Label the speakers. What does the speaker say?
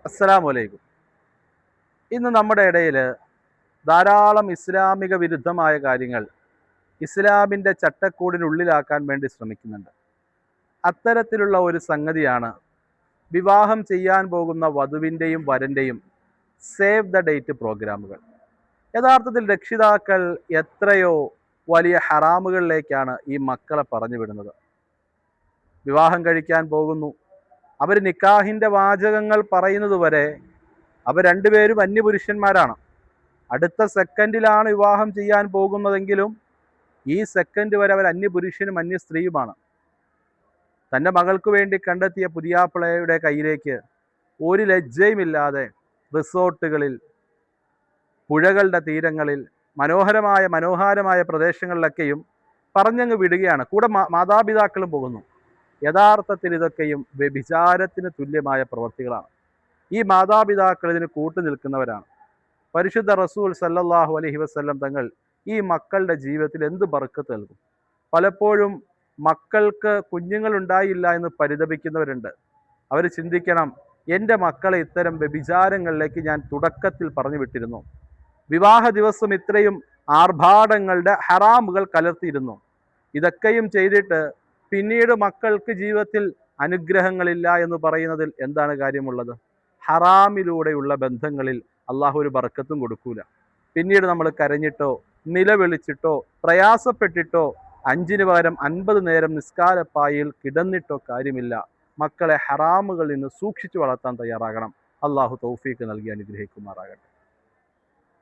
Speaker 1: അസ്സലാമു അലൈക്കും. ഇന്ന് നമ്മുടെ ഇടയിൽ ധാരാളം ഇസ്ലാമിക വിരുദ്ധമായ കാര്യങ്ങൾ ഇസ്ലാമിൻ്റെ ചട്ടക്കൂടിനുള്ളിലാക്കാൻ വേണ്ടി ശ്രമിക്കുന്നുണ്ട്. അത്തരത്തിലുള്ള ഒരു സംഗതിയാണ് വിവാഹം ചെയ്യാൻ പോകുന്ന വധുവിൻ്റെയും വരൻ്റെയും സേവ് ദ ഡേറ്റ് പ്രോഗ്രാമുകൾ. യഥാർത്ഥത്തിൽ രക്ഷിതാക്കൾ എത്രയോ വലിയ ഹറാമുകളിലേക്കാണ് ഈ മക്കളെ പറഞ്ഞു വിടുന്നത്. വിവാഹം കഴിക്കാൻ പോകുന്നു, അവർ നിക്കാഹിൻ്റെ വാചകങ്ങൾ പറയുന്നത് വരെ അവർ രണ്ടുപേരും അന്യപുരുഷന്മാരാണ്. അടുത്ത സെക്കൻഡിലാണ് വിവാഹം ചെയ്യാൻ പോകുന്നതെങ്കിലും ഈ സെക്കൻഡ് വരെ അവർ അന്യപുരുഷനും അന്യ സ്ത്രീയുമാണ്. തൻ്റെ മകൾക്ക് വേണ്ടി കണ്ടെത്തിയ പുതിയാപ്പിളയുടെ കയ്യിലേക്ക് ഒരു ലജ്ജയുമില്ലാതെ റിസോർട്ടുകളിൽ, പുഴകളുടെ തീരങ്ങളിൽ, മനോഹരമായ പ്രദേശങ്ങളിലൊക്കെയും പറഞ്ഞങ്ങ് വിടുകയാണ്. കൂടെ മാതാപിതാക്കളും പോകുന്നു. യഥാർത്ഥത്തിൽ ഇതൊക്കെയും വ്യഭിചാരത്തിന് തുല്യമായ പ്രവൃത്തികളാണ്. ഈ മാതാപിതാക്കൾ ഇതിന് കൂട്ടു നിൽക്കുന്നവരാണ്. പരിശുദ്ധ റസൂൽ സല്ലല്ലാഹു അലൈഹി വസല്ലം തങ്ങൾ ഈ മക്കളുടെ ജീവിതത്തിൽ എന്ത് ബർക്കത്ത് നൽകും. പലപ്പോഴും മക്കൾക്ക് കുഞ്ഞുങ്ങളുണ്ടായില്ല എന്ന് പരിതപിക്കുന്നവരുണ്ട്. അവർ ചിന്തിക്കണം, എൻ്റെ മക്കളെ ഇത്തരം വ്യഭിചാരങ്ങളിലേക്ക് ഞാൻ തുടക്കത്തിൽ പറഞ്ഞു വിട്ടിരുന്നു. വിവാഹ ദിവസം ഇത്രയും ആർഭാടങ്ങളുടെ ഹറാമുകൾ കലർത്തിയിരുന്നു. ഇതൊക്കെയും ചെയ്തിട്ട് പിന്നീട് മക്കൾക്ക് ജീവിതത്തിൽ അനുഗ്രഹങ്ങളില്ല എന്ന് പറയുന്നതിൽ എന്താണ് കാര്യമുള്ളത്? ഹറാമിലൂടെയുള്ള ബന്ധങ്ങളിൽ അള്ളാഹു ഒരു ബർക്കത്തും കൊടുക്കൂല. പിന്നീട് നമ്മൾ കരഞ്ഞിട്ടോ നിലവിളിച്ചിട്ടോ പ്രയാസപ്പെട്ടിട്ടോ 5-ന് പകരം 50 നേരം നിസ്കാരപ്പായിൽ കിടന്നിട്ടോ കാര്യമില്ല. മക്കളെ ഹറാമുകളിൽ നിന്ന് സൂക്ഷിച്ചു വളർത്താൻ തയ്യാറാകണം. അള്ളാഹു തൗഫീക്ക് നൽകി അനുഗ്രഹിക്കുമാറാകട്ടെ.